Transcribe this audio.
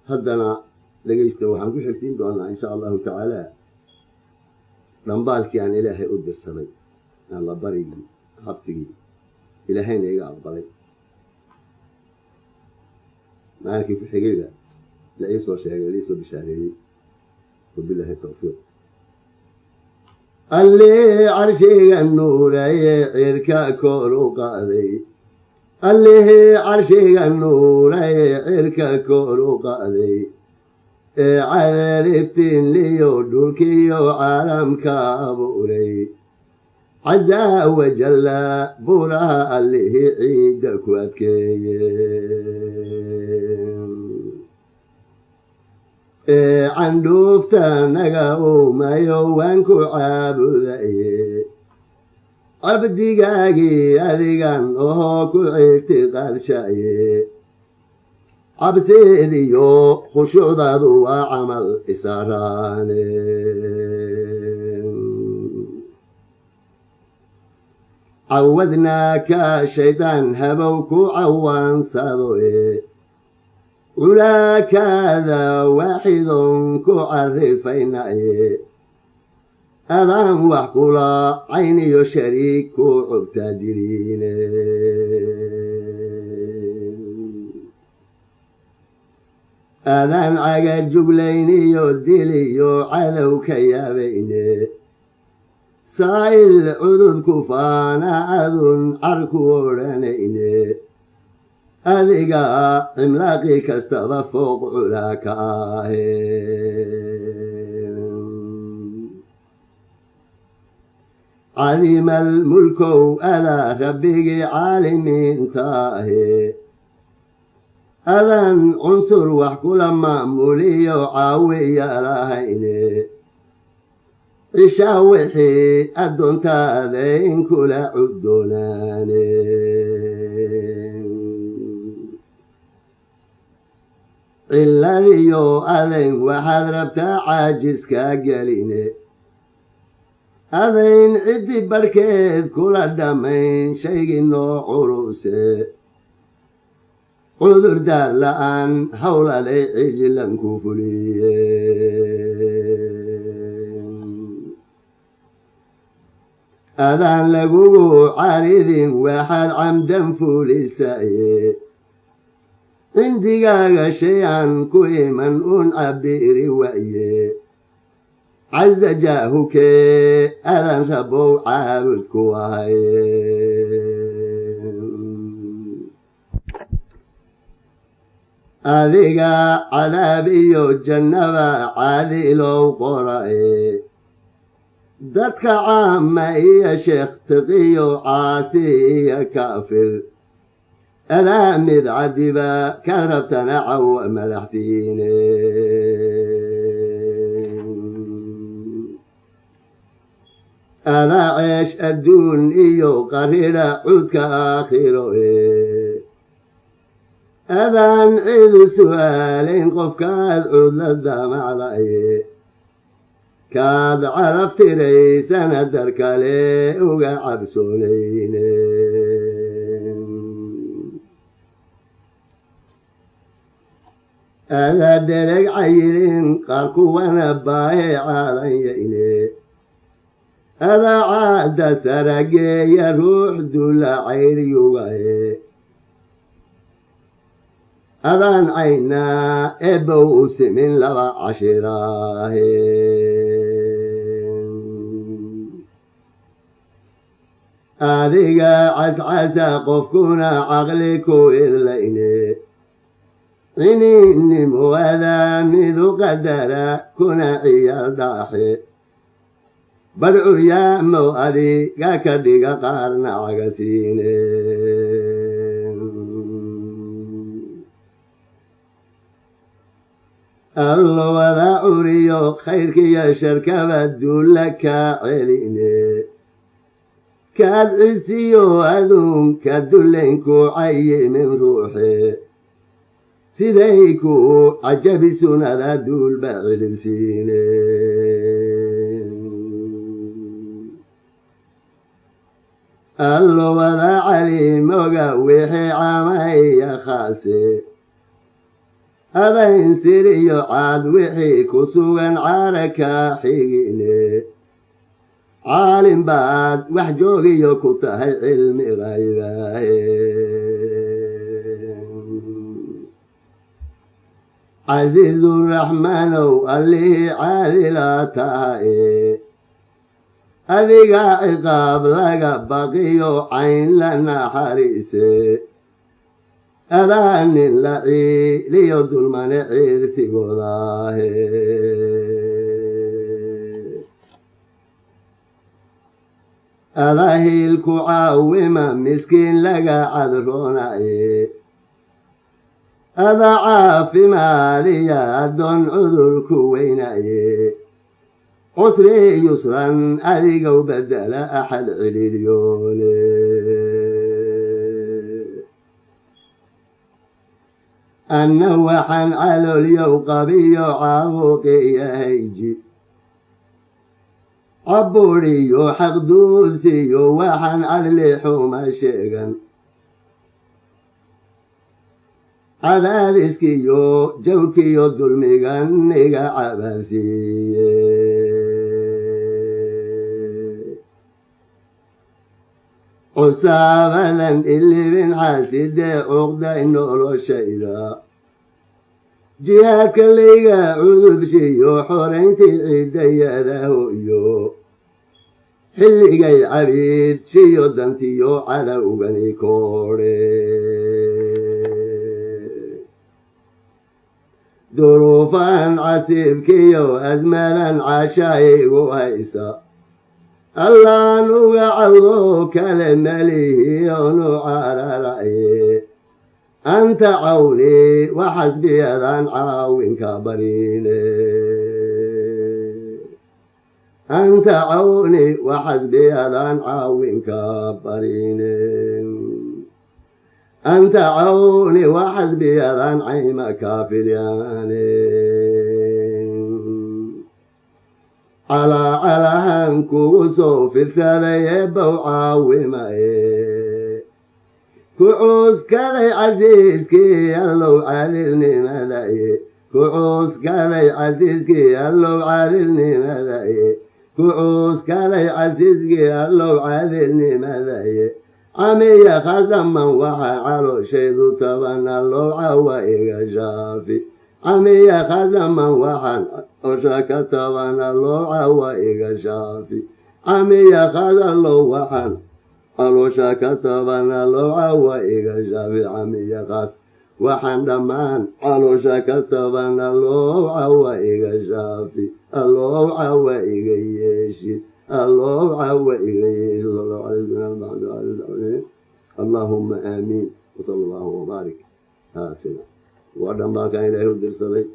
هدنا لقيت وحنقول حسين دونا إن شاء الله تعالى dhambaalkii aan ilaahay u dirsaday aan la barigii habsigii ilaahayna iga aqbalay maalikii ku xigayda la ii soo sheegay la ii soo bishaareeyey wabilaahi tawfiiq alli carshiga nuuraye cirka kor u qaaday alli carshiga nuuraye cirka kor u qaaday عرفتين ليو دولكيو عالم كابولي عزا وجل بورا اللي عيدك واتكي عندوفتا نقاو ما يوانكو عابدأي عبدي قاقي أذيقان اوهوكو اعتقاد شاي عبسيديو خشوع ذو وعمل إساران عودناك الشيطان هبوك عوان صدوي ولاك هذا واحد كعرفين أذان وحكولا عيني شريك عبتاجرين أذان عقد جبليني يوديليو علوك يا بيني سائل عذذ كفانا أذن عركورنيني أذيقا إملاقي كاستغفوق علاكاهين علم الملك ألا ربك عالمين تاهي أذن عنصر وحكول مأمولي وعاوي راهيني إشاوحي أدون تاذين كل عدوناني إلا ذيو أذن وحذربت عاجز كاقليني أذن عدي بركيد كل الدمين شيء نوع عروسي عذر دار لأن حول لي عجلا كفليين أذان لقوه عارض واحد عمدا فوليساي عندي قاق شيئا كويما أنعبي روايه عز جاهك أذان ربو عابد كواهي أذيقا عذابيو جنبا عادلو قرأي دتك عامة يا شيخ تقيو عاسي كافر ألا مذعببا كذبتنا عو ملحسين ألا عيش الدون إيو قريرا عودك آخره أذان عيد سؤالين قف كاد عود للدمع ضعي كاد عرفت ريسان الدرك لي وقعب سولين أذا درق عيرين قاركو ونباي عليين أذا عاد سرقي يروح دول عير يوغي أذان عينا إبوس من لغا عشراهين أذيقا عسعسا قفكونا عقلكو إذليني إني موذا مذو قدرا كنا عيال داحي بدعو يا موالي كاكدقا قارنا عقسيني الله وذا عريو خيرك يا شركة بدول لك عليني كاد عسيو أذون كدلينكو عي من روحي سيديكو عجب سنة ذا دول بعلم سيني الله وذا عليم وقويحي عامي يا خاسي adayn siriyo caad wixii ku sugan caaraka xigine caalim baad wax joogiyo ku tahay cilmi qaybaahe casiizuraxmaanow allihii caadilaa tahaye adiga ciqaab laga baqiyo cayn la naxariise adaa nin la ciiliyo dulmane ciirsigoodahe adaa hiilku caawima miskiin laga cadroonaye adaa caafimaadiya addoon cudurku weynaye cusri yusran adigow bedela axad cililyoole anna waxaan caloolyow qabiyo caabuqi iyo hayji cabbuudhiyo xaqduudsiyo waxaan cadli xuma sheegan cadaadiskiyo jawrkiyo dulmigan iga cabaansiiye cusaabadan ilibin xaasidee cuqday noloshayda jihaadka layga cududshiyo xorayntii ciidayada hoyo xilligay cabiid shiyo dantiyo cadowgani koodhe duruufan casiibkiyo asmadan cashaygu haysa allaan uga cawdo kale malihiyoonu cararaye anta cawni waxasbiyadan caawinka barine anta cawni waxasbiyadan caawinka barine anta cawni waxasbiyadan caymaka filyane calaacalahan kugu soo filsaday eebbow caawimaye ku cuuskaday casiiskii allow caadilnimadaye ku cuuskaday casiiskii allow caadilnimadaye ku cuuskaday casiiskii allow caadilnimadaye camiya khasdaman waxaan calooshaydu taban allow cawa iga shaafi camiya khasdaman waxaan osha ka taban allow cawa iga shaafi camiya khasalow waxaan caloosha ka taban allow cawa iga shaafi camiya khas waxaan dhammaan caloosha ka taban allow cawa iga shaafi allow cawa iga yeeshi allow cawa iga yeeshi allahumma aamiin wasala allahu wabaarik haasina waa dhambaalkan ilaahay u dirsaday